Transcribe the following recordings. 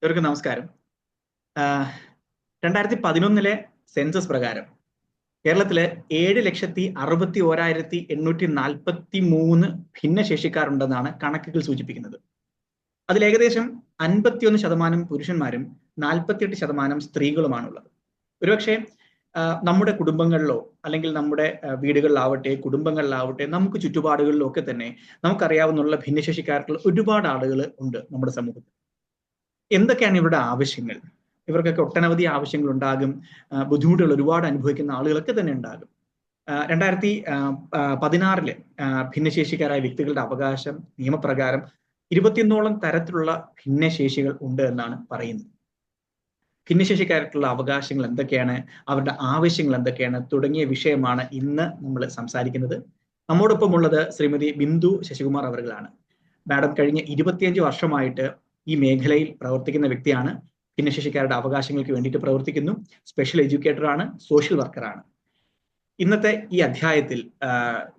ഇവർക്ക് നമസ്കാരം. 2011 സെൻസസ് പ്രകാരം കേരളത്തില് 7,61,843 ഭിന്നശേഷിക്കാരുണ്ടെന്നാണ് കണക്കുകൾ സൂചിപ്പിക്കുന്നത്. അതിൽ ഏകദേശം 51% പുരുഷന്മാരും 48% സ്ത്രീകളുമാണുള്ളത്. ഒരുപക്ഷെ നമ്മുടെ കുടുംബങ്ങളിലോ അല്ലെങ്കിൽ നമ്മുടെ വീടുകളിലാവട്ടെ, കുടുംബങ്ങളിലാവട്ടെ, നമുക്ക് ചുറ്റുപാടുകളിലോ ഒക്കെ തന്നെ നമുക്കറിയാവുന്ന ഭിന്നശേഷിക്കാർക്കുള്ള ഒരുപാട് ആളുകൾ ഉണ്ട് നമ്മുടെ സമൂഹത്തിൽ. എന്തൊക്കെയാണ് ഇവരുടെ ആവശ്യങ്ങൾ? ഇവർക്കൊക്കെ ഒട്ടനവധി ആവശ്യങ്ങൾ ഉണ്ടാകും. ബുദ്ധിമുട്ടുകൾ ഒരുപാട് അനുഭവിക്കുന്ന ആളുകളൊക്കെ തന്നെ ഉണ്ടാകും. 2016 ഭിന്നശേഷിക്കാരായ വ്യക്തികളുടെ അവകാശം നിയമപ്രകാരം 21 തരത്തിലുള്ള ഭിന്നശേഷികൾ ഉണ്ട് എന്നാണ് പറയുന്നത്. ഭിന്നശേഷിക്കാർക്കുള്ള അവകാശങ്ങൾ എന്തൊക്കെയാണ്, അവരുടെ ആവശ്യങ്ങൾ എന്തൊക്കെയാണ് തുടങ്ങിയ വിഷയമാണ് ഇന്ന് നമ്മൾ സംസാരിക്കുന്നത്. നമ്മോടൊപ്പം ഉള്ളത് ശ്രീമതി ബിന്ദു ശശികുമാർ അവர்களാണ്. മാഡം കഴിഞ്ഞ 25 വർഷമായിട്ട് ഈ മേഖലയിൽ പ്രവർത്തിക്കുന്ന വ്യക്തിയാണ്. ഭിന്നശേഷിക്കാരുടെ അവകാശങ്ങൾക്ക് വേണ്ടിയിട്ട് പ്രവർത്തിക്കുന്നു. സ്പെഷ്യൽ എഡ്യൂക്കേറ്ററാണ്, സോഷ്യൽ വർക്കറാണ്. ഇന്നത്തെ ഈ അധ്യായത്തിൽ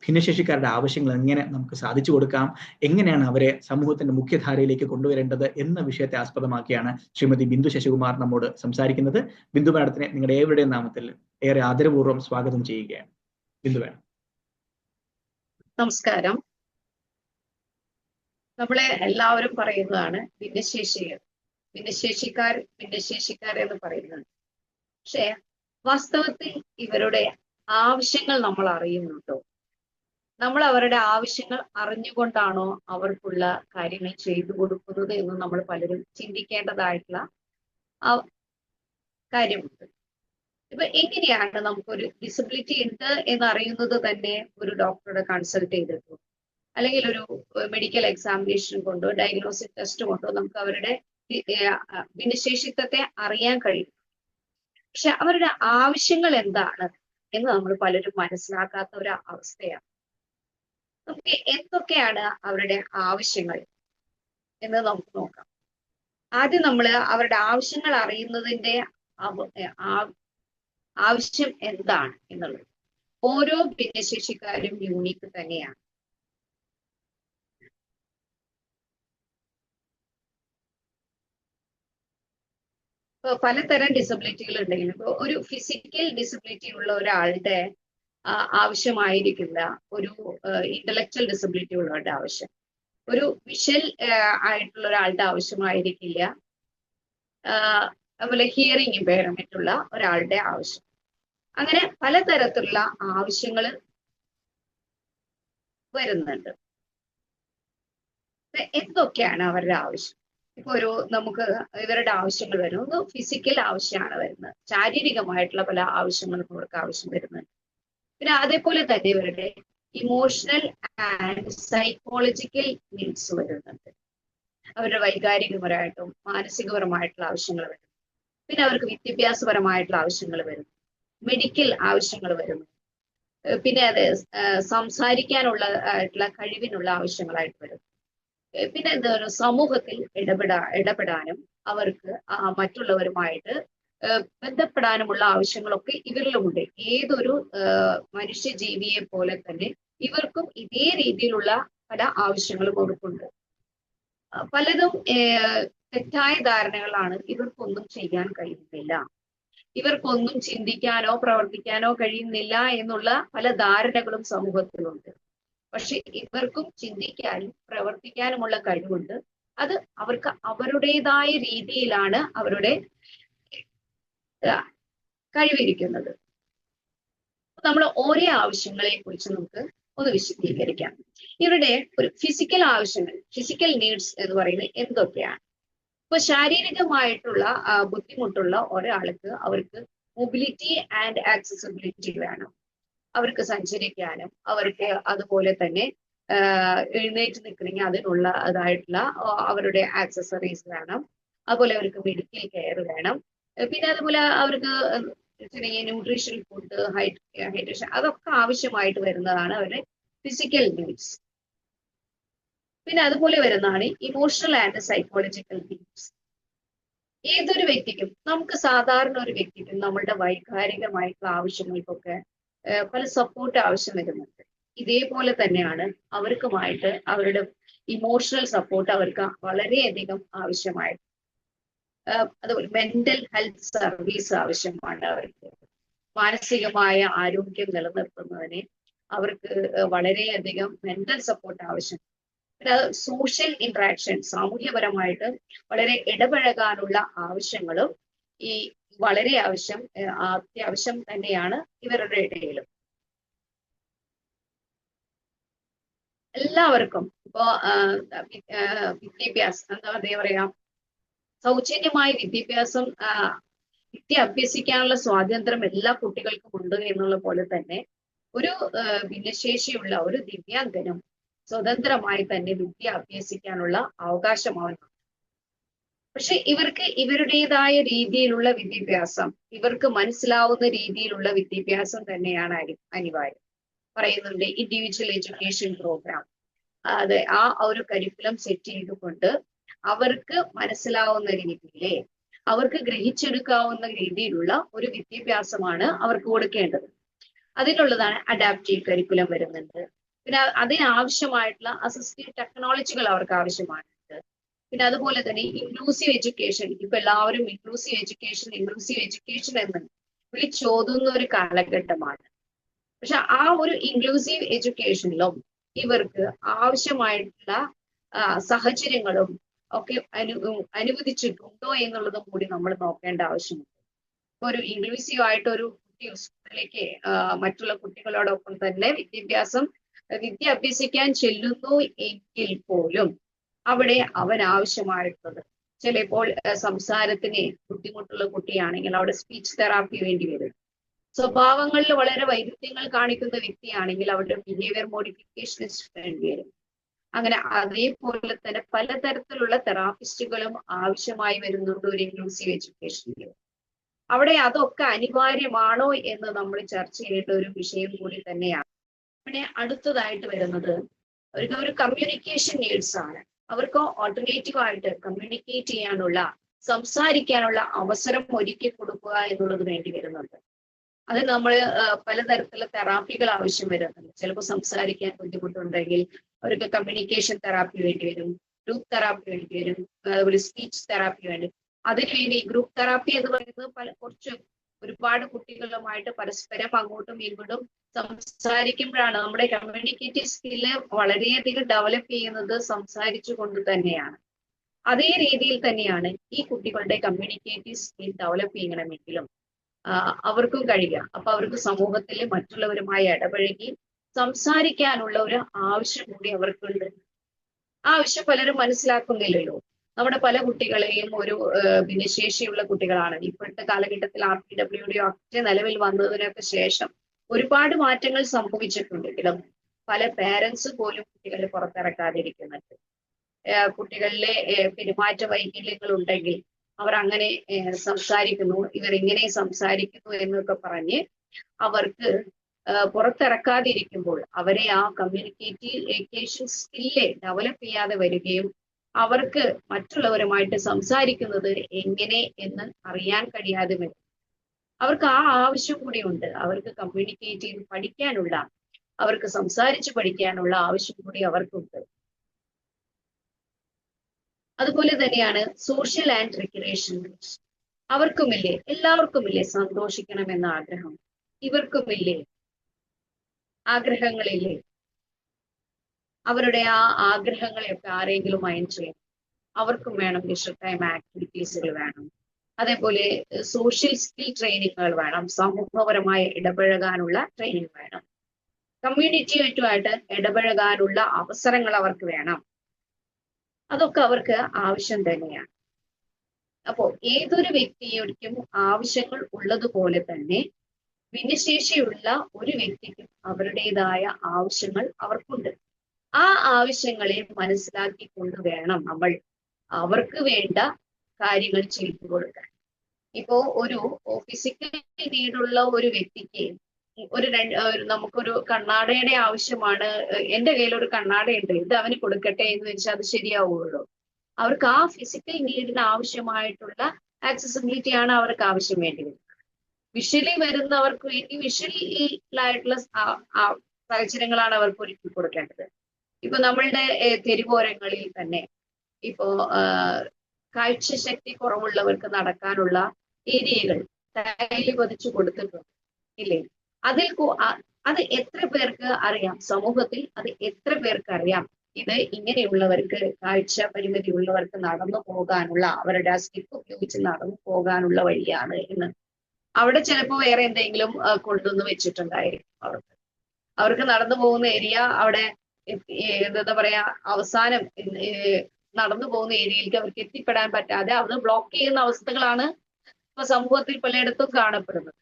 ഭിന്നശേഷിക്കാരുടെ ആവശ്യങ്ങൾ എങ്ങനെ നമുക്ക് സാധിച്ചു കൊടുക്കാം, എങ്ങനെയാണ് അവരെ സമൂഹത്തിന്റെ മുഖ്യധാരയിലേക്ക് കൊണ്ടുവരേണ്ടത് എന്ന വിഷയത്തെ ആസ്പദമാക്കിയാണ് ശ്രീമതി ബിന്ദു ശശികുമാർ നമ്മോട് സംസാരിക്കുന്നത്. ബിന്ദു മാഡത്തിനെ നിങ്ങളുടെ ഏവരുടെയും നാമത്തിൽ ഏറെ ആദരപൂർവ്വം സ്വാഗതം ചെയ്യുകയാണ്. ബിന്ദു മാഡം നമസ്കാരം. നമ്മളെ എല്ലാവരും പറയുന്നതാണ് ഭിന്നശേഷിക്കാർ എന്ന് പറയുന്നത്. പക്ഷെ വാസ്തവത്തിൽ ഇവരുടെ ആവശ്യങ്ങൾ നമ്മൾ അറിയുന്നുണ്ടോ? നമ്മൾ അവരുടെ ആവശ്യങ്ങൾ അറിഞ്ഞുകൊണ്ടാണോ അവർക്കുള്ള കാര്യങ്ങൾ ചെയ്തു കൊടുക്കുന്നത് എന്ന് നമ്മൾ പലരും ചിന്തിക്കേണ്ടതായിട്ടുള്ള കാര്യമുണ്ട്. ഇപ്പൊ എങ്ങനെയാണ് നമുക്കൊരു ഡിസബിലിറ്റി ഉണ്ട് എന്ന് അറിയുന്നത് തന്നെ ഒരു ഡോക്ടറുടെ കൺസൾട്ട് ചെയ്തിട്ടോ അല്ലെങ്കിൽ ഒരു മെഡിക്കൽ എക്സാമിനേഷൻ കൊണ്ടോ ഡയഗ്നോസ്റ്റിക് ടെസ്റ്റ് കൊണ്ടോ നമുക്ക് അവരുടെ ഭിന്നശേഷിത്വത്തെ അറിയാൻ കഴിയും. പക്ഷെ അവരുടെ ആവശ്യങ്ങൾ എന്താണ് എന്ന് നമ്മൾ പലരും മനസ്സിലാക്കാത്ത ഒരു അവസ്ഥയാണ്. നമുക്ക് എന്തൊക്കെയാണ് അവരുടെ ആവശ്യങ്ങൾ എന്ന് നമുക്ക് നോക്കാം. ആദ്യം നമ്മൾ അവരുടെ ആവശ്യങ്ങൾ അറിയുന്നതിന്റെ ആവശ്യം എന്താണ് എന്നുള്ളത്. ഓരോ ഭിന്നശേഷിക്കാരും യൂണിക്ക് തന്നെയാണ്. ഇപ്പൊ പലതരം ഡിസബിലിറ്റികൾ ഉണ്ടെങ്കിലും ഇപ്പൊ ഒരു ഫിസിക്കൽ ഡിസബിലിറ്റി ഉള്ള ഒരാളുടെ ആവശ്യമായിരിക്കില്ല ഒരു ഇന്റലക്ച്വൽ ഡിസബിലിറ്റി ഉള്ളവരുടെ ആവശ്യം. ഒരു വിഷ്വൽ ആയിട്ടുള്ള ഒരാളുടെ ആവശ്യമായിരിക്കില്ല അതുപോലെ ഹിയറിംഗ് ഇമ്പയർമെന്റ് ഉള്ള ഒരാളുടെ ആവശ്യം. അങ്ങനെ പലതരത്തിലുള്ള ആവശ്യങ്ങൾ വരുന്നുണ്ട്. എന്തൊക്കെയാണ് അവരുടെ ആവശ്യം? ഇപ്പൊ നമുക്ക് ഇവരുടെ ആവശ്യങ്ങൾ വരും. ഒന്ന് ഫിസിക്കൽ ആവശ്യമാണ് വരുന്നത്, ശാരീരികമായിട്ടുള്ള പല ആവശ്യങ്ങളും അവർക്ക് ആവശ്യം വരുന്നുണ്ട്. പിന്നെ അതേപോലെ തന്നെ ഇവരുടെ ഇമോഷണൽ ആൻഡ് സൈക്കോളജിക്കൽ നീഡ്സ് വരുന്നുണ്ട്. അവരുടെ വൈകാരികപരമായിട്ടും മാനസികപരമായിട്ടുള്ള ആവശ്യങ്ങൾ വരുന്നു. പിന്നെ അവർക്ക് വിദ്യാഭ്യാസപരമായിട്ടുള്ള ആവശ്യങ്ങൾ വരുന്നു, മെഡിക്കൽ ആവശ്യങ്ങൾ വരുന്നു. പിന്നെ അത് സംസാരിക്കാനുള്ള കഴിവിനുള്ള ആവശ്യങ്ങളായിട്ട് വരുന്നു. പിന്നെ എന്താണ് സമൂഹത്തിൽ ഇടപെടാനും അവർക്ക് മറ്റുള്ളവരുമായിട്ട് ബന്ധപ്പെടാനുമുള്ള ആവശ്യങ്ങളൊക്കെ ഇവരിലുമുണ്ട്. ഏതൊരു മനുഷ്യജീവിയെ പോലെ തന്നെ ഇവർക്കും ഇതേ രീതിയിലുള്ള പല ആവശ്യങ്ങളും അവർക്കുണ്ട്. പലതും തെറ്റായ ധാരണകളാണ്. ഇവർക്കൊന്നും ചെയ്യാൻ കഴിയുന്നില്ല, ഇവർക്കൊന്നും ചിന്തിക്കാനോ പ്രവർത്തിക്കാനോ കഴിയുന്നില്ല എന്നുള്ള പല ധാരണകളും സമൂഹത്തിലുണ്ട്. പക്ഷെ ഇവർക്കും ചിന്തിക്കാനും പ്രവർത്തിക്കാനുമുള്ള കഴിവുണ്ട്. അത് അവർക്ക് അവരുടേതായ രീതിയിലാണ് അവരുടെ കഴിവിരിക്കുന്നത്. നമ്മൾ ഓരോ ആവശ്യങ്ങളെ കുറിച്ച് നമുക്ക് ഒന്ന് വിശദീകരിക്കാം. ഇവരുടെ ഒരു ഫിസിക്കൽ നീഡ്സ് എന്ന് പറയുന്നത് എന്തൊക്കെയാണ്? ഇപ്പൊ ശാരീരികമായിട്ടുള്ള ബുദ്ധിമുട്ടുള്ള ഒരാൾക്ക് അവർക്ക് മൊബിലിറ്റി ആൻഡ് ആക്സസിബിലിറ്റി വേണം. അവർക്ക് സഞ്ചരിക്കാനും അവർക്ക് അതുപോലെ തന്നെ എഴുന്നേറ്റ് നിൽക്കണമെങ്കിൽ അതിനുള്ള അതായിട്ടുള്ള അവരുടെ ആക്സസറീസ് വേണം. അതുപോലെ അവർക്ക് മെഡിക്കൽ കെയർ വേണം. പിന്നെ അതുപോലെ അവർക്ക് ചെറിയ ന്യൂട്രീഷൻ ഫുഡ്, ഹൈഡ്രേഷൻ അതൊക്കെ ആവശ്യമായിട്ട് വരുന്നതാണ് അവരുടെ ഫിസിക്കൽ നീഡ്സ്. പിന്നെ അതുപോലെ വരുന്നതാണ് ഇമോഷണൽ ആൻഡ് സൈക്കോളജിക്കൽ നീഡ്സ്. ഏതൊരു വ്യക്തിക്കും, നമുക്ക് സാധാരണ ഒരു വ്യക്തിക്കും നമ്മളുടെ വൈകാരികമായിട്ടുള്ള ആവശ്യങ്ങൾക്കൊക്കെ പല സപ്പോർട്ട് ആവശ്യം വരുന്നുണ്ട്. ഇതേപോലെ തന്നെയാണ് അവർക്കുമായിട്ട് അവരുടെ ഇമോഷണൽ സപ്പോർട്ട് അവർക്ക് വളരെയധികം ആവശ്യമായിട്ട്. അതുപോലെ മെന്റൽ ഹെൽത്ത് സർവീസ് ആവശ്യമാണ് അവർക്ക്. മാനസികമായ ആരോഗ്യം നിലനിർത്തുന്നതിന് അവർക്ക് വളരെയധികം മെന്റൽ സപ്പോർട്ട് ആവശ്യം. പിന്നെ സോഷ്യൽ ഇന്ററാക്ഷൻ, സാമൂഹ്യപരമായിട്ട് വളരെ ഇടപഴകാനുള്ള ആവശ്യങ്ങളും ഈ വളരെ അത്യാവശ്യം തന്നെയാണ് ഇവരുടെ ഇടയിലും. എല്ലാവർക്കും ഇപ്പോ വിദ്യാഭ്യാസം എന്താ പറയാ, സൗജന്യമായ വിദ്യാഭ്യാസം വിദ്യ അഭ്യസിക്കാനുള്ള സ്വാതന്ത്ര്യം എല്ലാ കുട്ടികൾക്കും ഉണ്ട് എന്നുള്ള പോലെ തന്നെ ഒരു ഭിന്നശേഷിയുള്ള ഒരു ദിവ്യാംഗനും സ്വതന്ത്രമായി തന്നെ വിദ്യ അഭ്യസിക്കാനുള്ള അവകാശം അവനുണ്ട്. പക്ഷെ ഇവർക്ക് ഇവരുടേതായ രീതിയിലുള്ള വിദ്യാഭ്യാസം, ഇവർക്ക് മനസ്സിലാവുന്ന രീതിയിലുള്ള വിദ്യാഭ്യാസം തന്നെയാണ് അനിവാര്യം. പറയുന്നുണ്ട് ഇൻഡിവിജ്വൽ എഡ്യൂക്കേഷൻ പ്രോഗ്രാം. അതെ, ആ ഒരു കരിക്കുലം സെറ്റ് ചെയ്തുകൊണ്ട് അവർക്ക് മനസ്സിലാവുന്ന രീതിയിലെ, അവർക്ക് ഗ്രഹിച്ചെടുക്കാവുന്ന രീതിയിലുള്ള ഒരു വിദ്യാഭ്യാസമാണ് അവർക്ക് കൊടുക്കേണ്ടത്. അതിനുള്ളതാണ് അഡാപ്റ്റീവ് കരിക്കുലം വരുന്നുണ്ട്. പിന്നെ അതിനാവശ്യമായിട്ടുള്ള അസിസ്റ്റീവ് ടെക്നോളജികൾ അവർക്ക് ആവശ്യമാണ്. പിന്നെ അതുപോലെ തന്നെ ഇൻക്ലൂസീവ് എഡ്യൂക്കേഷൻ, ഇപ്പൊ എല്ലാവരും ഇൻക്ലൂസീവ് എഡ്യൂക്കേഷൻ എന്ന് വിളിച്ചോതുന്ന ഒരു കാലഘട്ടമാണ്. പക്ഷെ ആ ഒരു ഇൻക്ലൂസീവ് എഡ്യൂക്കേഷനിലും ഇവർക്ക് ആവശ്യമായിട്ടുള്ള സാഹചര്യങ്ങളും ഒക്കെ അനുവദിച്ചിട്ടുണ്ടോ എന്നുള്ളതും കൂടി നമ്മൾ നോക്കേണ്ട ആവശ്യമുണ്ട്. ഇപ്പൊ ഒരു ഇൻക്ലൂസീവ് ആയിട്ട് ഒരു കുട്ടി സ്കൂളിലേക്ക് മറ്റുള്ള കുട്ടികളോടൊപ്പം തന്നെ വിദ്യ അഭ്യസിക്കാൻ ചെല്ലുന്നു എങ്കിൽ പോലും അവിടെ അവൻ ആവശ്യമായിട്ടുള്ളത്, ചിലപ്പോൾ സംസാരത്തിന് ബുദ്ധിമുട്ടുള്ള കുട്ടിയാണെങ്കിൽ അവിടെ സ്പീച്ച് തെറാപ്പി വേണ്ടി വരും. സ്വഭാവങ്ങളിൽ വളരെ വൈരുദ്ധ്യങ്ങൾ കാണിക്കുന്ന വ്യക്തിയാണെങ്കിൽ അവരുടെ ബിഹേവിയർ മോഡിഫിക്കേഷൻസ് വേണ്ടി വരും. അങ്ങനെ അതേപോലെ തന്നെ പലതരത്തിലുള്ള തെറാപ്പിസ്റ്റുകളും ആവശ്യമായി വരുന്നുണ്ട് ഒരു ഇൻക്ലൂസീവ് എഡ്യൂക്കേഷനിൽ. അവിടെ അതൊക്കെ അനിവാര്യമാണോ എന്ന് നമ്മൾ ചർച്ച ചെയ്യേണ്ട ഒരു വിഷയം കൂടി തന്നെയാണ്. പിന്നെ അടുത്തതായിട്ട് വരുന്നത് അവർക്ക് ഒരു കമ്മ്യൂണിക്കേഷൻ നീഡ്സ് ആണ്. അവർക്ക് ഓൾട്ടർനേറ്റീവ് ആയിട്ട് കമ്മ്യൂണിക്കേറ്റ് ചെയ്യാനുള്ള, സംസാരിക്കാനുള്ള അവസരം ഒരുക്കി കൊടുക്കുക എന്നുള്ളത് വേണ്ടി വരുന്നുണ്ട്. അത് നമ്മൾ പലതരത്തിലുള്ള തെറാപ്പികൾ ആവശ്യം വരുന്നുണ്ട്. ചിലപ്പോൾ സംസാരിക്കാൻ ബുദ്ധിമുട്ടുണ്ടെങ്കിൽ അവർക്ക് കമ്മ്യൂണിക്കേഷൻ തെറാപ്പി വേണ്ടി വരും, ഗ്രൂപ്പ് തെറാപ്പി വേണ്ടി വരും, അതുപോലെ സ്പീച്ച് തെറാപ്പി വേണ്ടി. അതിനുവേണ്ടി ഗ്രൂപ്പ് തെറാപ്പി എന്ന് പറയുന്നത് ഒരുപാട് കുട്ടികളുമായിട്ട് പരസ്പരം അങ്ങോട്ടും ഇങ്ങോട്ടും സംസാരിക്കുമ്പോഴാണ്. നമ്മുടെ കമ്മ്യൂണിക്കേറ്റീവ് സ്കില്ല് വളരെയധികം ഡെവലപ്പ് ചെയ്യുന്നത് സംസാരിച്ചു കൊണ്ട് തന്നെയാണ്. അതേ രീതിയിൽ തന്നെയാണ് ഈ കുട്ടികളുടെ കമ്മ്യൂണിക്കേറ്റീവ് സ്കിൽ ഡെവലപ്പ് ചെയ്യണമെങ്കിലും അവർക്കും കഴിയുക. അപ്പൊ അവർക്ക് സമൂഹത്തിൽ മറ്റുള്ളവരുമായി ഇടപഴകി സംസാരിക്കാനുള്ള ഒരു ആവശ്യം കൂടി അവർക്കുണ്ട്. ആവശ്യം പലരും മനസ്സിലാക്കുന്നില്ലല്ലോ. നമ്മുടെ പല കുട്ടികളെയും ഒരു ഭിന്നശേഷിയുള്ള കുട്ടികളാണ്. ഇപ്പോഴത്തെ കാലഘട്ടത്തിൽ RPWD ഒക്കെ നിലവിൽ വന്നതിനൊക്കെ ശേഷം ഒരുപാട് മാറ്റങ്ങൾ സംഭവിച്ചിട്ടുണ്ടെങ്കിലും പല പേരൻസ് പോലും കുട്ടികളെ പുറത്തിറക്കാതിരിക്കുന്നുണ്ട്. കുട്ടികളിലെ പെരുമാറ്റ വൈകല്യങ്ങൾ ഉണ്ടെങ്കിൽ അവർ അങ്ങനെ സംസാരിക്കുന്നു, ഇവർ ഇങ്ങനെ സംസാരിക്കുന്നു എന്നൊക്കെ പറഞ്ഞ് അവർക്ക് പുറത്തിറക്കാതിരിക്കുമ്പോൾ അവരെ ആ കമ്മ്യൂണിക്കേഷൻ സ്കില്ല് ഡെവലപ്പ് ചെയ്യാതെ വരികയും അവർക്ക് മറ്റുള്ളവരുമായിട്ട് സംസാരിക്കുന്നത് എങ്ങനെ എന്ന് അറിയാൻ കഴിയാതെ വരും. അവർക്ക് ആ ആവശ്യം കൂടി ഉണ്ട്. അവർക്ക് കമ്മ്യൂണിക്കേറ്റ് ചെയ്ത് പഠിക്കാനുള്ള, അവർക്ക് സംസാരിച്ച് പഠിക്കാനുള്ള ആവശ്യം കൂടി അവർക്കുണ്ട്. അതുപോലെ തന്നെയാണ് സോഷ്യൽ ആൻഡ് റിക്രിയേഷൻ. അവർക്കുമില്ലേ, എല്ലാവർക്കുമില്ലേ സന്തോഷിക്കണമെന്ന ആഗ്രഹം? ഇവർക്കുമില്ലേ ആഗ്രഹങ്ങളില്ലേ? അവരുടെ ആ ആഗ്രഹങ്ങളെയൊക്കെ ആരെങ്കിലും മൈൻഡ് ചെയ്യണം. അവർക്കും വേണം ലിഷർ ടൈം ആക്ടിവിറ്റീസുകൾ വേണം. അതേപോലെ സോഷ്യൽ സ്കിൽ ട്രെയിനിങ്ങുകൾ വേണം. സമൂഹപരമായി ഇടപഴകാനുള്ള ട്രെയിനിങ് വേണം. കമ്മ്യൂണിറ്റിയുമായിട്ട് ഇടപഴകാനുള്ള അവസരങ്ങൾ അവർക്ക് വേണം. അതൊക്കെ അവർക്ക് ആവശ്യം തന്നെയാണ്. അപ്പോൾ ഏതൊരു വ്യക്തിയോടും ആവശ്യങ്ങൾ ഉള്ളതുപോലെ തന്നെ ഭിന്നശേഷിയുള്ള ഒരു വ്യക്തിക്കും അവരുടേതായ ആവശ്യങ്ങൾ അവർക്കുണ്ട്. ആ ആവശ്യങ്ങളെ മനസ്സിലാക്കിക്കൊണ്ട് വേണം നമ്മൾ അവർക്ക് വേണ്ട കാര്യങ്ങൾ ചെയ്തു കൊടുക്കാൻ. ഇപ്പോ ഒരു ഫിസിക്കൽ നീഡുള്ള ഒരു വ്യക്തിക്ക് നമുക്കൊരു കണ്ണാടയുടെ ആവശ്യമാണ്. എന്റെ കയ്യിൽ ഒരു കണ്ണാടയുണ്ട്, ഇത് അവന് കൊടുക്കട്ടെ എന്ന് വെച്ചാൽ അത് ശരിയാവുള്ളൂ. അവർക്ക് ആ ഫിസിക്കൽ നീഡിന് ആവശ്യമായിട്ടുള്ള ആക്സസിബിലിറ്റിയാണ് അവർക്ക് ആവശ്യം വേണ്ടി വരുന്നത്. വിഷ്വലി വരുന്നവർക്ക് വേണ്ടി വിഷ്വലായിട്ടുള്ള സാഹചര്യങ്ങളാണ് അവർക്ക് ഒരുക്കി കൊടുക്കേണ്ടത്. ഇപ്പൊ നമ്മളുടെ തെരുവോരങ്ങളിൽ തന്നെ ഇപ്പോ കാഴ്ചശക്തി കുറവുള്ളവർക്ക് നടക്കാനുള്ള ഏരിയകൾ ടൈല് പതിച്ചു കൊടുത്തിട്ടുണ്ട് ഇല്ലേ? അതിൽ അത് എത്ര പേർക്ക് അറിയാം? സമൂഹത്തിൽ അത് എത്ര പേർക്ക് അറിയാം? ഇത് ഇങ്ങനെയുള്ളവർക്ക്, കാഴ്ച പരിമിതി ഉള്ളവർക്ക് നടന്നു പോകാനുള്ള, അവരുടെ ആ സ്റ്റിക്ക് ഉപയോഗിച്ച് നടന്നു പോകാനുള്ള വഴിയാണ് എന്ന്. അവിടെ ചിലപ്പോൾ വേറെ എന്തെങ്കിലും കൊണ്ടുവന്ന് വെച്ചിട്ടുണ്ടായിരിക്കും. അവർക്ക് നടന്നു പോകുന്ന ഏരിയ അവിടെ എന്താ പറയാ, അവസാനം നടന്നു പോകുന്ന ഏരിയയിലേക്ക് അവർക്ക് എത്തിപ്പെടാൻ പറ്റാതെ അത് ബ്ലോക്ക് ചെയ്യുന്ന അവസ്ഥകളാണ് ഇപ്പൊ സമൂഹത്തിൽ പലയിടത്തും കാണപ്പെടുന്നത്.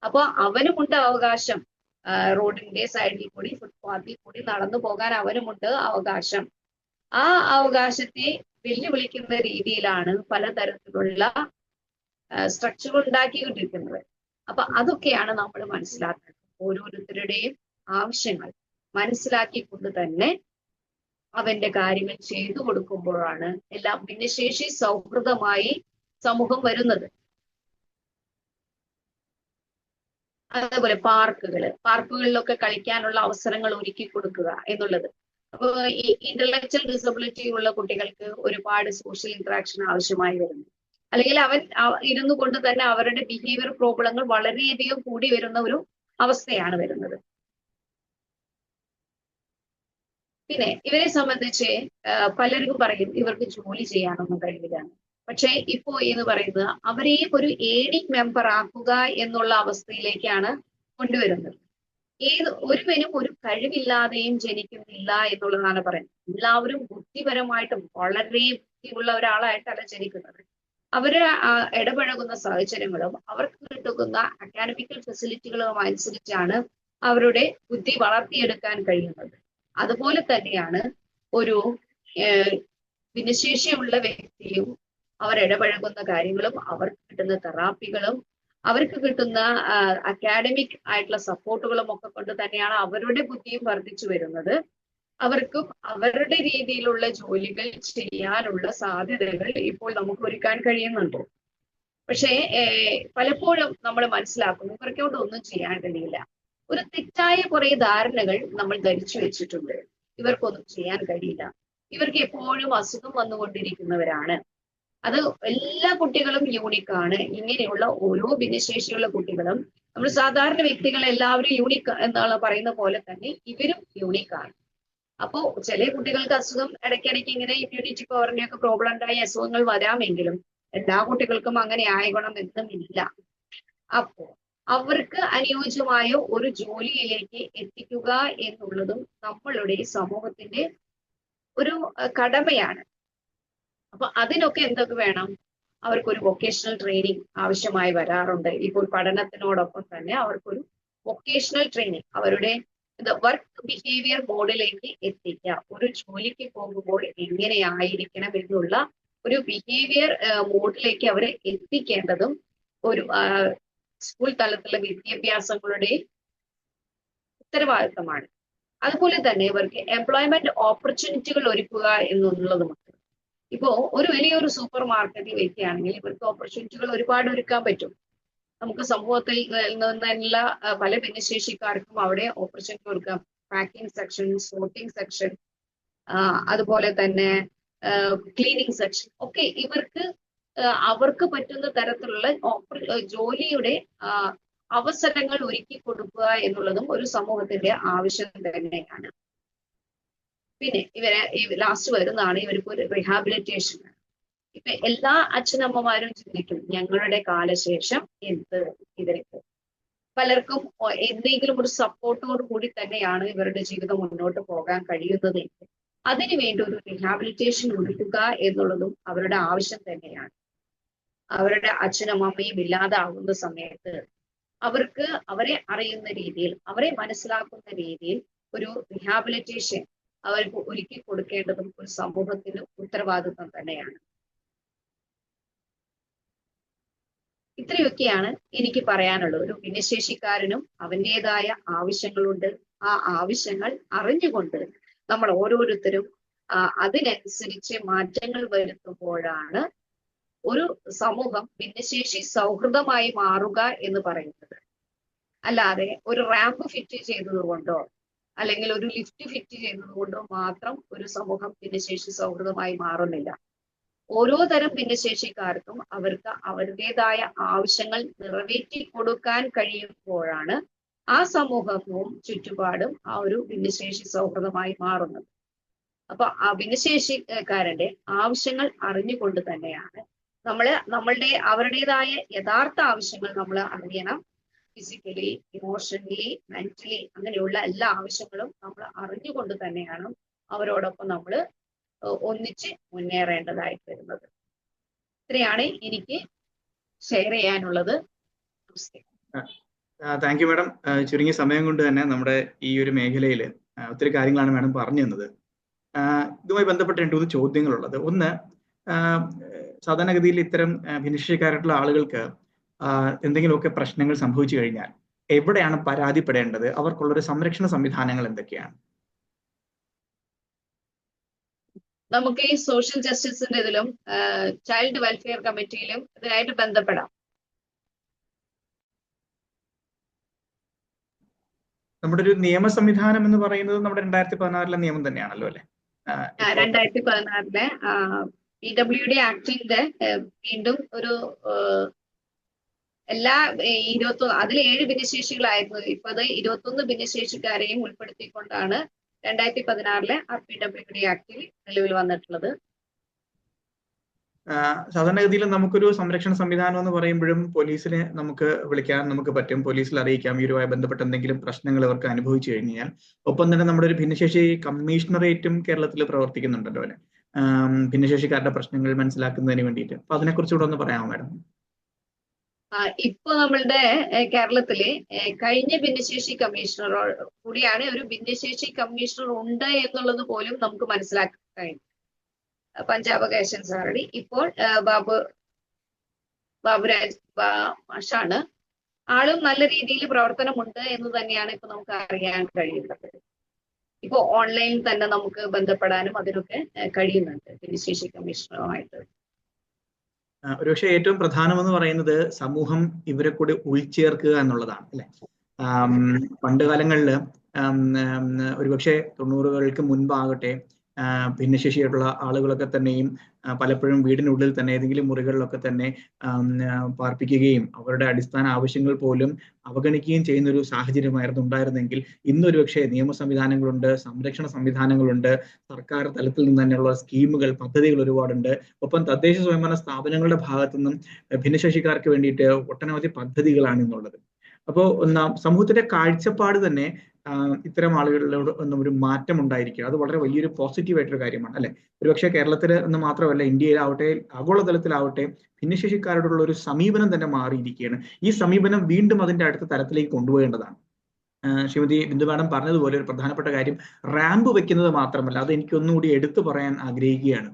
അപ്പൊ അവനുമുണ്ട് അവകാശം, റോഡിന്റെ സൈഡിൽ കൂടി, ഫുട്പാത്തിൽ കൂടി നടന്നു പോകാൻ അവനുമുണ്ട് അവകാശം. ആ അവകാശത്തെ വെല്ലുവിളിക്കുന്ന രീതിയിലാണ് പലതരത്തിലുള്ള സ്ട്രക്ചറുകൾ ഉണ്ടാക്കിക്കൊണ്ടിരിക്കുന്നത്. അപ്പൊ അതൊക്കെയാണ് നമ്മൾ മനസ്സിലാക്കേണ്ടത്. ഓരോരുത്തരുടെയും ആവശ്യങ്ങൾ മനസ്സിലാക്കിക്കൊണ്ട് തന്നെ അവന്റെ കാര്യങ്ങൾ ചെയ്തു കൊടുക്കുമ്പോഴാണ് എല്ലാം ഭിന്നശേഷി സൗഹൃദമായി സമൂഹം വരുന്നത്. അതേപോലെ പാർക്കുകളിലൊക്കെ കളിക്കാനുള്ള അവസരങ്ങൾ ഒരുക്കി കൊടുക്കുക എന്നുള്ളത്. അപ്പൊ ഈ ഇന്റലക്ച്വൽ ഡിസബിലിറ്റി ഉള്ള കുട്ടികൾക്ക് ഒരുപാട് സോഷ്യൽ ഇന്ററാക്ഷൻ ആവശ്യമായി വരുന്നു. അല്ലെങ്കിൽ അവൻ ഇരുന്നു കൊണ്ട് തന്നെ അവരുടെ ബിഹേവിയർ പ്രോബ്ലങ്ങൾ വളരെയധികം കൂടി വരുന്ന ഒരു അവസ്ഥയാണ് വരുന്നത്. പിന്നെ ഇവരെ സംബന്ധിച്ച് പലർക്കും പറയും ഇവർക്ക് ജോലി ചെയ്യാനൊന്നും കഴിയില്ല. പക്ഷെ ഇപ്പോ എന്ന് പറയുന്നത് അവരെയും ഒരു ഏഡിംഗ് മെമ്പർ ആക്കുക എന്നുള്ള അവസ്ഥയിലേക്കാണ് കൊണ്ടുവരുന്നത്. ഒരുവനും ഒരു കഴിവില്ലാതെയും ജനിക്കുന്നില്ല എന്നുള്ളതാണ് പറയുന്നത്. എല്ലാവരും ബുദ്ധിപരമായിട്ടും വളരെ ബുദ്ധിയുള്ള ഒരാളായിട്ടല്ല ജനിക്കുന്നത്. അവര് ഇടപഴകുന്ന സാഹചര്യങ്ങളും അവർക്ക് കിട്ടുന്ന അക്കാഡമിക്കൽ ഫെസിലിറ്റികളും അനുസരിച്ചാണ് അവരുടെ ബുദ്ധി വളർത്തിയെടുക്കാൻ കഴിയുന്നത്. അതുപോലെ തന്നെയാണ് ഒരു ഭിന്നശേഷിയുള്ള വ്യക്തിയും അവർ ഇടപഴകുന്ന കാര്യങ്ങളും അവർക്ക് കിട്ടുന്ന തെറാപ്പികളും അവർക്ക് കിട്ടുന്ന അക്കാഡമിക് ആയിട്ടുള്ള സപ്പോർട്ടുകളും ഒക്കെ കൊണ്ട് തന്നെയാണ് അവരുടെ ബുദ്ധിയും വർദ്ധിച്ചു വരുന്നത്. അവർക്കും അവരുടെ രീതിയിലുള്ള ജോലികൾ ചെയ്യാനുള്ള സാധ്യതകൾ ഇപ്പോൾ നമുക്ക് ഒരുക്കാൻ കഴിയുന്നുണ്ട്. പക്ഷേ പലപ്പോഴും നമ്മൾ മനസ്സിലാക്കുന്നു ഇവർക്കോട്ട് ഒന്നും ചെയ്യാൻ കഴിയില്ല. ഒരു തെറ്റായ കുറെ ധാരണകൾ നമ്മൾ ധരിച്ചു വെച്ചിട്ടുണ്ട്. ഇവർക്കൊന്നും ചെയ്യാൻ കഴിയില്ല, ഇവർക്ക് എപ്പോഴും അസുഖം വന്നുകൊണ്ടിരിക്കുന്നവരാണ്, അത് എല്ലാ കുട്ടികളും യൂണിക്കാണ്. ഇങ്ങനെയുള്ള ഓരോ ഭിന്നശേഷിയുള്ള കുട്ടികളും, നമ്മൾ സാധാരണ വ്യക്തികൾ എല്ലാവരും യൂണിക്ക് എന്നുള്ള പറയുന്ന പോലെ തന്നെ ഇവരും യൂണിക്കാണ്. അപ്പോ ചില കുട്ടികൾക്ക് അസുഖം ഇടയ്ക്കിടയ്ക്ക് ഇങ്ങനെ ഇമ്മ്യൂണിറ്റി പവറിന്റെ ഒക്കെ പ്രോബ്ലം ഉണ്ടായ അസുഖങ്ങൾ വരാമെങ്കിലും എല്ലാ കുട്ടികൾക്കും അങ്ങനെ ആയിക്കണം എന്നുമില്ല. അപ്പോ അവർക്ക് അനുയോജ്യമായ ഒരു ജോലിയിലേക്ക് എത്തിക്കുക എന്നുള്ളതും നമ്മളുടെ സമൂഹത്തിന്റെ ഒരു കടമയാണ്. അപ്പൊ അതിനൊക്കെ എന്തൊക്കെ വേണം? അവർക്കൊരു വൊക്കേഷണൽ ട്രെയിനിങ് ആവശ്യമായി വരാറുണ്ട്. ഇപ്പോൾ പഠനത്തിനോടൊപ്പം തന്നെ അവർക്കൊരു വൊക്കേഷണൽ ട്രെയിനിങ് അവരുടെ വർക്ക് ബിഹേവിയർ മോഡിലേക്ക് എത്തിക്കുക. ഒരു ജോലിക്ക് പോകുമ്പോൾ എങ്ങനെയായിരിക്കണം എന്നുള്ള ഒരു ബിഹേവിയർ മോഡിലേക്ക് അവരെ എത്തിക്കേണ്ടതും ഒരു സ്കൂൾ തലത്തിലുള്ള വിദ്യാഭ്യാസങ്ങളുടെ ഉത്തരവാദിത്തമാണ്. അതുപോലെ തന്നെ ഇവർക്ക് എംപ്ലോയ്മെന്റ് ഓപ്പർച്യൂണിറ്റികൾ ഒരുക്കുക എന്നുള്ളതുമാണ്. ഇപ്പോ ഒരു വലിയൊരു സൂപ്പർ മാർക്കറ്റിൽ വയ്ക്കുകയാണെങ്കിൽ ഇവർക്ക് ഓപ്പർച്യൂണിറ്റികൾ ഒരുപാട് ഒരുക്കാൻ പറ്റും. നമുക്ക് സമൂഹത്തിൽ നിന്നുള്ള പല ഭിന്നശേഷിക്കാർക്കും അവിടെ ഓപ്പർച്യൂണിറ്റി കൊടുക്കാം. പാക്കിംഗ് സെക്ഷൻ, സോർട്ടിംഗ് സെക്ഷൻ, അതുപോലെ തന്നെ ക്ലീനിങ് സെക്ഷൻ ഒക്കെ ഇവർക്ക് അവർക്ക് പറ്റുന്ന തരത്തിലുള്ള ജോലിയുടെ അവസരങ്ങൾ ഒരുക്കി കൊടുക്കുക എന്നുള്ളതും ഒരു സമൂഹത്തിന്റെ ആവശ്യം തന്നെയാണ്. പിന്നെ ലാസ്റ്റ് വരുന്നതാണ് ഇവർക്ക് ഒരു റിഹാബിലിറ്റേഷൻ. ഇപ്പൊ എല്ലാ അച്ഛനമ്മമാരും ചിന്തിക്കും ഞങ്ങളുടെ കാലശേഷം എന്ത് ഇവർക്ക്. പലർക്കും എന്തെങ്കിലും ഒരു സപ്പോർട്ടോട് കൂടി തന്നെയാണ് ഇവരുടെ ജീവിതം മുന്നോട്ട് പോകാൻ കഴിയുന്നത്. അതിനുവേണ്ടി ഒരു റിഹാബിലിറ്റേഷൻ ഒരുക്കുക എന്നുള്ളതും അവരുടെ ആവശ്യം തന്നെയാണ്. അവരുടെ അച്ഛനും അമ്മയും ഇല്ലാതാവുന്ന സമയത്ത് അവർക്ക് അവരെ അറിയുന്ന രീതിയിൽ, അവരെ മനസ്സിലാക്കുന്ന രീതിയിൽ ഒരു റിഹാബിലിറ്റേഷൻ അവർക്ക് ഒരുക്കി കൊടുക്കേണ്ടതും ഒരു സമൂഹത്തിന്റെ ഉത്തരവാദിത്വം തന്നെയാണ്. ഇത്രയൊക്കെയാണ് എനിക്ക് പറയാനുള്ളത്. ഒരു ഭിന്നശേഷിക്കാരനും അവൻ്റെതായ ആവശ്യങ്ങളുണ്ട്. ആ ആവശ്യങ്ങൾ അറിഞ്ഞുകൊണ്ട് നമ്മൾ ഓരോരുത്തരും അതിനനുസരിച്ച് മാറ്റങ്ങൾ വരുത്തുമ്പോഴാണ് ഒരു സമൂഹം ഭിന്നശേഷി സൗഹൃദമായി മാറുക എന്ന് പറയുന്നത്. അല്ലാതെ ഒരു റാമ്പ് ഫിറ്റ് ചെയ്തതുകൊണ്ടോ അല്ലെങ്കിൽ ഒരു ലിഫ്റ്റ് ഫിറ്റ് ചെയ്തതുകൊണ്ടോ മാത്രം ഒരു സമൂഹം ഭിന്നശേഷി സൗഹൃദമായി മാറുന്നില്ല. ഓരോ തരം ഭിന്നശേഷിക്കാർക്കും അവർക്ക് അവരുടേതായ ആവശ്യങ്ങൾ നിറവേറ്റി കൊടുക്കാൻ കഴിയുമ്പോഴാണ് ആ സമൂഹവും ചുറ്റുപാടും ആ ഒരു ഭിന്നശേഷി സൗഹൃദമായി മാറുന്നത്. അപ്പൊ ആ ഭിന്നശേഷിക്കാരന്റെ ആവശ്യങ്ങൾ അറിഞ്ഞുകൊണ്ട് തന്നെയാണ് അവരുടേതായ യഥാർത്ഥ ആവശ്യങ്ങൾ നമ്മൾ അറിയണം. ഫിസിക്കലി, ഇമോഷണലി, മെന്റലി അങ്ങനെയുള്ള എല്ലാ ആവശ്യങ്ങളും നമ്മൾ അറിഞ്ഞുകൊണ്ട് തന്നെയാണ് അവരോടൊപ്പം നമ്മൾ ഒന്നിച്ച് മുന്നേറേണ്ടതായിട്ട് വരുന്നത്. ഇത്രയാണ് എനിക്ക് ഷെയർ ചെയ്യാനുള്ളത്. Thank you madam. ചുരുങ്ങിയ സമയം കൊണ്ട് തന്നെ നമ്മുടെ ഈ ഒരു മേഖലയിൽ ഒത്തിരി കാര്യങ്ങളാണ് മാഡം പറഞ്ഞു തന്നത്. ഇതുമായി ബന്ധപ്പെട്ട് 2-3 ചോദ്യങ്ങളുള്ളത്. ഒന്ന്, സാധാരണഗതിയിൽ ഇത്തരം ഭിന്നശേഷിക്കാരായിട്ടുള്ള ആളുകൾക്ക് എന്തെങ്കിലുമൊക്കെ പ്രശ്നങ്ങൾ സംഭവിച്ചു കഴിഞ്ഞാൽ എവിടെയാണ് പരാതിപ്പെടേണ്ടത്? അവർക്കുള്ളൊരു സംരക്ഷണ സംവിധാനങ്ങൾ എന്തൊക്കെയാണ്? നമുക്ക് ഈ സോഷ്യൽ ജസ്റ്റിസിന്റെ ഇതിലും ചൈൽഡ് വെൽഫെയർ കമ്മിറ്റിയിലും ഇതിനായിട്ട് ബന്ധപ്പെടാം. നമ്മുടെ ഒരു നിയമ സംവിധാനം എന്ന് പറയുന്നത് നമ്മുടെ 2016 നിയമം തന്നെയാണല്ലോ അല്ലെ? 2016 PWD ആക്ടിന്റെ വീണ്ടും ഒരു എല്ലാ 7 ഭിന്നശേഷികളായിരുന്നു. ഇപ്പൊ അത് 21 ഭിന്നശേഷിക്കാരെയും ഉൾപ്പെടുത്തിക്കൊണ്ടാണ് 2016 PWD ആക്ടിൽ നിലവിൽ വന്നിട്ടുള്ളത്. സാധാരണഗതിയിൽ നമുക്കൊരു സംരക്ഷണ സംവിധാനം എന്ന് പറയുമ്പോഴും പോലീസിനെ നമുക്ക് വിളിക്കാൻ നമുക്ക് പറ്റും, പോലീസിൽ അറിയിക്കാം ഇവരുമായി ബന്ധപ്പെട്ട എന്തെങ്കിലും പ്രശ്നങ്ങൾ അവർക്ക് അനുഭവിച്ചു കഴിഞ്ഞാൽ. ഒപ്പം തന്നെ നമ്മുടെ ഒരു ഭിന്നശേഷി കമ്മീഷണറേറ്റും കേരളത്തിൽ പ്രവർത്തിക്കുന്നുണ്ടല്ലോ അല്ലെ, ഭിന്നശേഷിക്കാരുടെ പ്രശ്നങ്ങൾ മനസ്സിലാക്കുന്നതിന് വേണ്ടിയിട്ട്. അപ്പൊ അതിനെക്കുറിച്ച് കൂടെ ഒന്ന് പറയാമോ മാഡം? ഇപ്പൊ നമ്മളുടെ കേരളത്തില് കഴിഞ്ഞ ഭിന്നശേഷി കമ്മീഷണർ കൂടിയാണ് ഒരു ഭിന്നശേഷി കമ്മീഷണർ ഉണ്ട് എന്നുള്ളത് പോലും നമുക്ക് മനസ്സിലാക്കാൻ കഴിയും. പഞ്ചാബകേശൻ സാറടി ഇപ്പോൾ ബാബുരാജ് മാഷാണ്. ആളും നല്ല രീതിയിൽ പ്രവർത്തനമുണ്ട് എന്ന് തന്നെയാണ് ഇപ്പൊ നമുക്ക് അറിയാൻ കഴിയുന്നത്. ഇപ്പൊ ഓൺലൈനിൽ തന്നെ നമുക്ക് ബന്ധപ്പെടാനും അതിനൊക്കെ കഴിയുന്നുണ്ട് ഭിന്നശേഷി കമ്മീഷണറുമായിട്ട്. ഒരുപക്ഷെ ഏറ്റവും പ്രധാനമെന്ന് പറയുന്നത് സമൂഹം ഇവരെ കൂടി ഉൾച്ചേർക്കുക എന്നുള്ളതാണ് അല്ലെ. പണ്ട് കാലങ്ങളിൽ ഒരുപക്ഷെ 90-കൾക്ക് മുൻപാകട്ടെ ഭിന്നശേഷിയായിട്ടുള്ള ആളുകളൊക്കെ തന്നെയും പലപ്പോഴും വീടിനുള്ളിൽ തന്നെ ഏതെങ്കിലും മുറികളിലൊക്കെ തന്നെ പാർപ്പിക്കുകയും അവരുടെ അടിസ്ഥാന ആവശ്യങ്ങൾ പോലും അവഗണിക്കുകയും ചെയ്യുന്ന ഒരു സാഹചര്യമായിരുന്നു ഉണ്ടായിരുന്നെങ്കിൽ ഇന്നൊരു പക്ഷേ നിയമ സംവിധാനങ്ങളുണ്ട്, സംരക്ഷണ സംവിധാനങ്ങളുണ്ട്, സർക്കാർ തലത്തിൽ നിന്ന് തന്നെയുള്ള സ്കീമുകൾ, പദ്ധതികൾ ഒരുപാടുണ്ട്. ഒപ്പം തദ്ദേശ സ്വയംഭരണ സ്ഥാപനങ്ങളുടെ ഭാഗത്തു നിന്നും ഭിന്നശേഷിക്കാർക്ക് വേണ്ടിയിട്ട് ഒട്ടനവധി പദ്ധതികളാണ് ഇന്നുള്ളത്. അപ്പോൾ സമൂഹത്തിന്റെ കാഴ്ചപ്പാട് തന്നെ ഇത്തരം ആളുകളിലോട് ഒരു മാറ്റം ഉണ്ടായിരിക്കുക, അത് വളരെ വലിയൊരു പോസിറ്റീവായിട്ടൊരു കാര്യമാണ് അല്ലെ. ഒരുപക്ഷെ കേരളത്തിൽ എന്ന് മാത്രമല്ല ഇന്ത്യയിലാവട്ടെ ആഗോളതലത്തിലാവട്ടെ ഭിന്നശേഷിക്കാരോടുള്ള ഒരു സമീപനം തന്നെ മാറിയിരിക്കുകയാണ്. ഈ സമീപനം വീണ്ടും അതിന്റെ അടുത്ത തലത്തിലേക്ക് കൊണ്ടുപോകേണ്ടതാണ്. ശ്രീമതി ബിന്ദു മാഡം പറഞ്ഞതുപോലെ ഒരു പ്രധാനപ്പെട്ട കാര്യം റാമ്പ് വെക്കുന്നത് മാത്രമല്ല, അത് എനിക്ക് ഒന്നുകൂടി എടുത്തു പറയാൻ ആഗ്രഹിക്കുകയാണ്.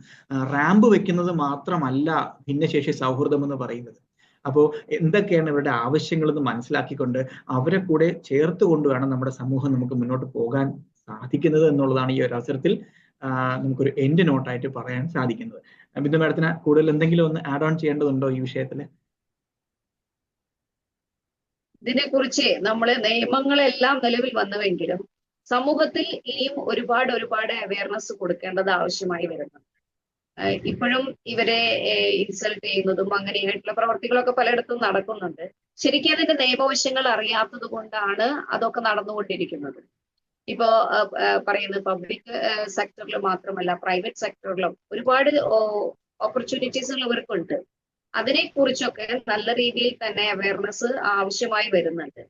റാമ്പ് വെക്കുന്നത് മാത്രമല്ല ഭിന്നശേഷി സൗഹൃദം എന്ന് പറയുന്നത്. അപ്പോൾ എന്തൊക്കെയാണ് ഇവരുടെ ആവശ്യങ്ങളെന്ന് മനസ്സിലാക്കിക്കൊണ്ട് അവരെ കൂടെ ചേർത്തുകൊണ്ട് വേണം നമ്മുടെ സമൂഹം നമുക്ക് മുന്നോട്ട് പോകാൻ സാധിക്കുന്നത് എന്നുള്ളതാണ് ഈ ഒരു അവസരത്തിൽ നമുക്കൊരു എൻഡ് നോട്ടായിട്ട് പറയാൻ സാധിക്കുന്നത്. ബിന്ദു മാഡത്തിന് കൂടുതൽ എന്തെങ്കിലും ഒന്ന് ആഡ് ഓൺ ചെയ്യേണ്ടതുണ്ടോ ഈ വിഷയത്തില്? ഇതിനെക്കുറിച്ച് നിയമങ്ങളെല്ലാം നിലവിൽ വന്നുവെങ്കിലും സമൂഹത്തിൽ ഇനിയും ഒരുപാട് അവയർനെസ് കൊടുക്കേണ്ടത് ആവശ്യമായി വരുന്നു. ഇപ്പോഴും ഇവരെ ഇൻസൾട്ട് ചെയ്യുന്നതും അങ്ങനെയായിട്ടുള്ള പ്രവർത്തികളൊക്കെ പലയിടത്തും നടക്കുന്നുണ്ട്. ശരിക്കും അതിന്റെ നിയമവശങ്ങൾ അറിയാത്തത് കൊണ്ടാണ് അതൊക്കെ നടന്നുകൊണ്ടിരിക്കുന്നത്. ഇപ്പോ പറയുന്നത് പബ്ലിക് സെക്ടറിൽ മാത്രമല്ല പ്രൈവറ്റ് സെക്ടറിലും ഒരുപാട് ഓപ്പർച്യൂണിറ്റീസുകൾ ഇവർക്കുണ്ട്. അതിനെക്കുറിച്ചൊക്കെ നല്ല രീതിയിൽ തന്നെ അവയർനെസ് ആവശ്യമായി വരുന്നുണ്ട്.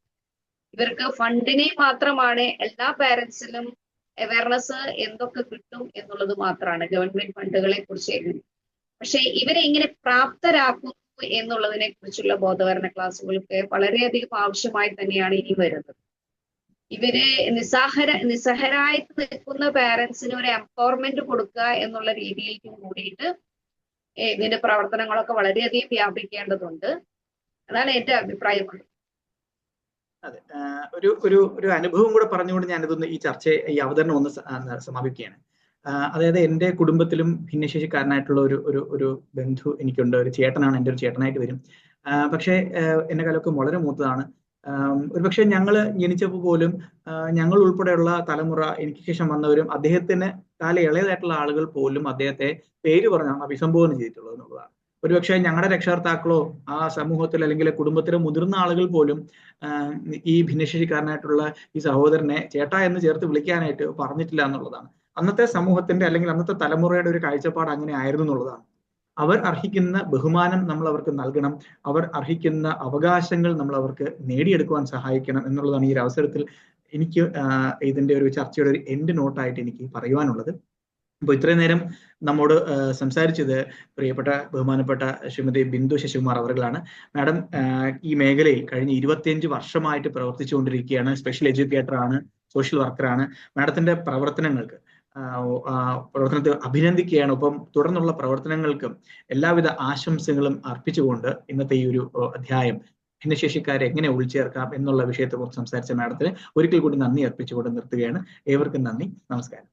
ഇവർക്ക് ഫണ്ടിനെ മാത്രമാണ് എല്ലാ പാരന്റ്സിനും അവയർനെസ് എന്തൊക്കെ കിട്ടും എന്നുള്ളത് മാത്രമാണ് ഗവൺമെന്റ് ഫണ്ടുകളെ കുറിച്ച്. പക്ഷെ ഇവരെ ഇങ്ങനെ പ്രാപ്തരാക്കുന്നു എന്നുള്ളതിനെ കുറിച്ചുള്ള ബോധവൽക്കരണ ക്ലാസ്സുകൾക്ക് വളരെയധികം ആവശ്യമായി തന്നെയാണ് ഇനി വരുന്നത്. ഇവര് നിസ്സഹരായിട്ട് നിൽക്കുന്ന പാരന്റ്സിന് ഒരു എംപവർമെന്റ് കൊടുക്കുക എന്നുള്ള രീതിയിലേക്കും കൂടിയിട്ട് ഇതിന്റെ പ്രവർത്തനങ്ങളൊക്കെ വളരെയധികം വ്യാപിക്കേണ്ടതുണ്ട്. അതാണ് എന്റെ അഭിപ്രായം. അതെ, ഒരു അനുഭവം കൂടെ പറഞ്ഞുകൊണ്ട് ഞാനിതൊന്ന് ഈ അവതരണം ഒന്ന് സമാപിക്കുകയാണ്. അതായത് എൻ്റെ കുടുംബത്തിലും ഭിന്നശേഷിക്കാരനായിട്ടുള്ള ഒരു ബന്ധു എനിക്കുണ്ട്. ഒരു ചേട്ടനാണ്, എൻ്റെ ഒരു ചേട്ടനായിട്ട് വരും. പക്ഷേ എന്നെ കാലമൊക്കെ വളരെ മൂത്തതാണ്. ഒരുപക്ഷെ ഞങ്ങൾ ജനിച്ചപ്പോൾ പോലും ഞങ്ങൾ ഉൾപ്പെടെയുള്ള തലമുറ, എനിക്ക് ശേഷം വന്നവരും അദ്ദേഹത്തിന് കാല ഇളയതായിട്ടുള്ള ആളുകൾ പോലും അദ്ദേഹത്തെ പേര് പറഞ്ഞാണ് അഭിസംബോധന ചെയ്തിട്ടുള്ളത് എന്നുള്ളതാണ്. ഒരുപക്ഷെ ഞങ്ങളുടെ രക്ഷകർത്താക്കളോ ആ സമൂഹത്തിൽ അല്ലെങ്കിൽ കുടുംബത്തിലെ മുതിർന്ന ആളുകൾ പോലും ഈ ഭിന്നശേഷിക്കാരനായിട്ടുള്ള ഈ സഹോദരനെ ചേട്ടാ എന്ന് ചേർത്ത് വിളിക്കാനായിട്ട് പറഞ്ഞിട്ടില്ല എന്നുള്ളതാണ്. അന്നത്തെ സമൂഹത്തിന്റെ അല്ലെങ്കിൽ അന്നത്തെ തലമുറയുടെ ഒരു കാഴ്ചപ്പാട് അങ്ങനെ ആയിരുന്നു എന്നുള്ളതാണ്. അവർ അർഹിക്കുന്ന ബഹുമാനം നമ്മൾ അവർക്ക് നൽകണം, അവർ അർഹിക്കുന്ന അവകാശങ്ങൾ നമ്മൾ അവർക്ക് നേടിയെടുക്കുവാൻ സഹായിക്കണം എന്നുള്ളതാണ് ഈ ഒരു അവസരത്തിൽ എനിക്ക് ഇതിന്റെ ഒരു ചർച്ചയുടെ ഒരു എൻഡ് നോട്ടായിട്ട് എനിക്ക് പറയുവാനുള്ളത്. അപ്പോൾ ഇത്രയും നേരം നമ്മോട് സംസാരിച്ചത് പ്രിയപ്പെട്ട ബഹുമാനപ്പെട്ട ശ്രീമതി ബിന്ദു ശശികുമാർ അവர்களാണ്. മാഡം ഈ മേഖലയിൽ കഴിഞ്ഞ 25 വർഷമായിട്ട് പ്രവർത്തിച്ചുകൊണ്ടിരിക്കുകയാണ്. സ്പെഷ്യൽ എഡ്യൂക്കേറ്റർ ആണ്, സോഷ്യൽ വർക്കറാണ്. മാഡത്തിന്റെ പ്രവർത്തനത്തെ അഭിനന്ദിക്കുകയാണ്. ഒപ്പം തുടർന്നുള്ള പ്രവർത്തനങ്ങൾക്കും എല്ലാവിധ ആശംസകളും അർപ്പിച്ചുകൊണ്ട് ഇന്നത്തെ ഈ ഒരു അധ്യായം ഭിന്നശേഷിക്കാരെ എങ്ങനെ ഉൾച്ചേർക്കാം എന്നുള്ള വിഷയത്തെ കുറിച്ച് സംസാരിച്ച മാഡത്തിന് ഒരിക്കൽ കൂടി നന്ദി അർപ്പിച്ചുകൊണ്ട് നിർത്തുകയാണ്. ഏവർക്കും നന്ദി, നമസ്കാരം.